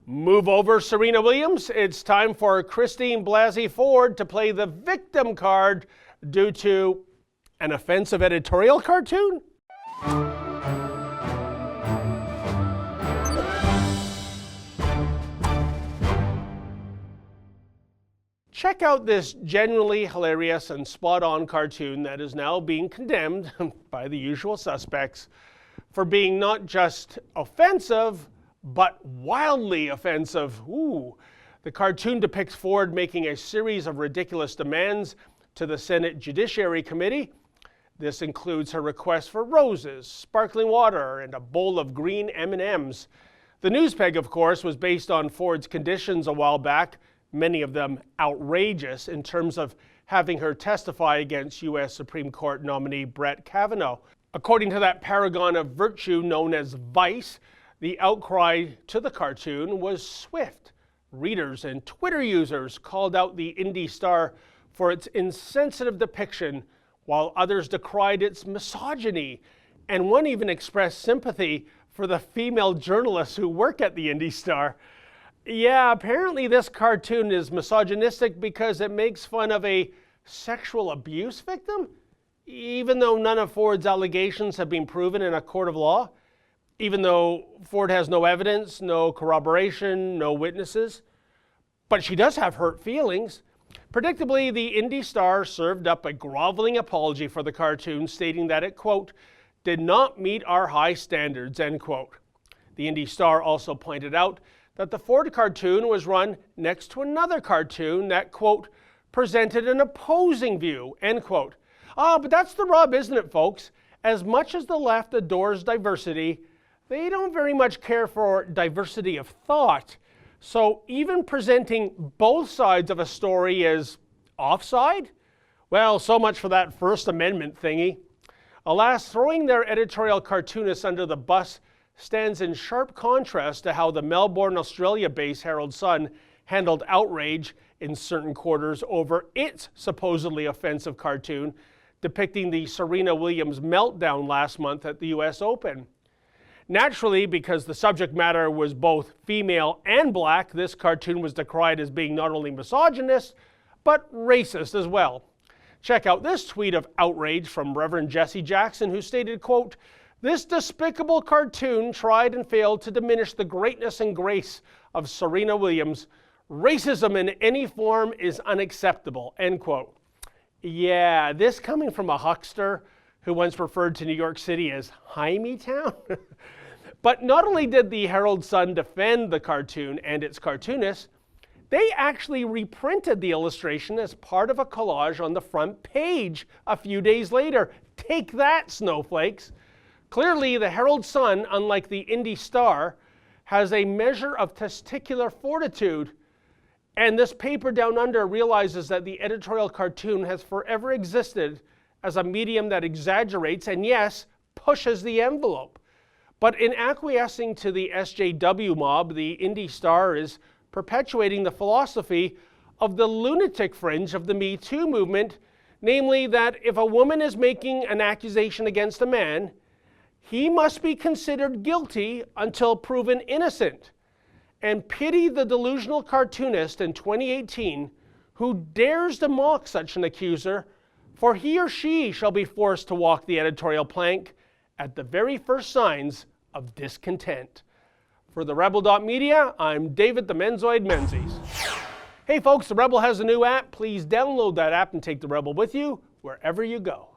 Move over, Serena Williams. It's time for Christine Blasey Ford to play the victim card due to an offensive editorial cartoon? Check out this genuinely hilarious and spot-on cartoon that is now being condemned by the usual suspects for being not just offensive, but wildly offensive. Ooh. The cartoon depicts Ford making a series of ridiculous demands to the Senate Judiciary Committee. This includes her request for roses, sparkling water, and a bowl of green M&Ms. The news peg, of course, was based on Ford's conditions a while back, many of them outrageous in terms of having her testify against U.S. Supreme Court nominee Brett Kavanaugh. According to that paragon of virtue known as Vice, the outcry to the cartoon was swift. Readers and Twitter users called out the Indy Star for its insensitive depiction, while others decried its misogyny, and one even expressed sympathy for the female journalists who work at the Indy Star. Yeah, apparently this cartoon is misogynistic because it makes fun of a sexual abuse victim, even though none of Ford's allegations have been proven in a court of law. Even though Ford has no evidence, no corroboration, no witnesses. But she does have hurt feelings. Predictably, the Indy Star served up a groveling apology for the cartoon, stating that it, quote, did not meet our high standards, end quote. The Indy Star also pointed out that the Ford cartoon was run next to another cartoon that, quote, presented an opposing view, end quote. But that's the rub, isn't it, folks? As much as the left adores diversity, they don't very much care for diversity of thought. So even presenting both sides of a story as offside? Well, so much for that First Amendment thingy. Alas, throwing their editorial cartoonists under the bus stands in sharp contrast to how the Melbourne, Australia-based Herald Sun handled outrage in certain quarters over its supposedly offensive cartoon depicting the Serena Williams meltdown last month at the US Open. Naturally, because the subject matter was both female and black, this cartoon was decried as being not only misogynist, but racist as well. Check out this tweet of outrage from Reverend Jesse Jackson, who stated, quote, this despicable cartoon tried and failed to diminish the greatness and grace of Serena Williams. Racism in any form is unacceptable, end quote. Yeah, this coming from a huckster who once referred to New York City as Hymietown. But not only did the Herald Sun defend the cartoon and its cartoonists, they actually reprinted the illustration as part of a collage on the front page a few days later. Take that, snowflakes. Clearly, the Herald Sun, unlike the Indy Star, has a measure of testicular fortitude. And this paper down under realizes that the editorial cartoon has forever existed as a medium that exaggerates and, yes, pushes the envelope. But in acquiescing to the SJW mob, the Indy Star is perpetuating the philosophy of the lunatic fringe of the Me Too movement, namely that if a woman is making an accusation against a man, he must be considered guilty until proven innocent. And pity the delusional cartoonist in 2018 who dares to mock such an accuser, for he or she shall be forced to walk the editorial plank at the very first signs of discontent. For the Rebel.media, I'm David the Menzoid Menzies. Hey folks, the Rebel has a new app. Please download that app and take the Rebel with you wherever you go.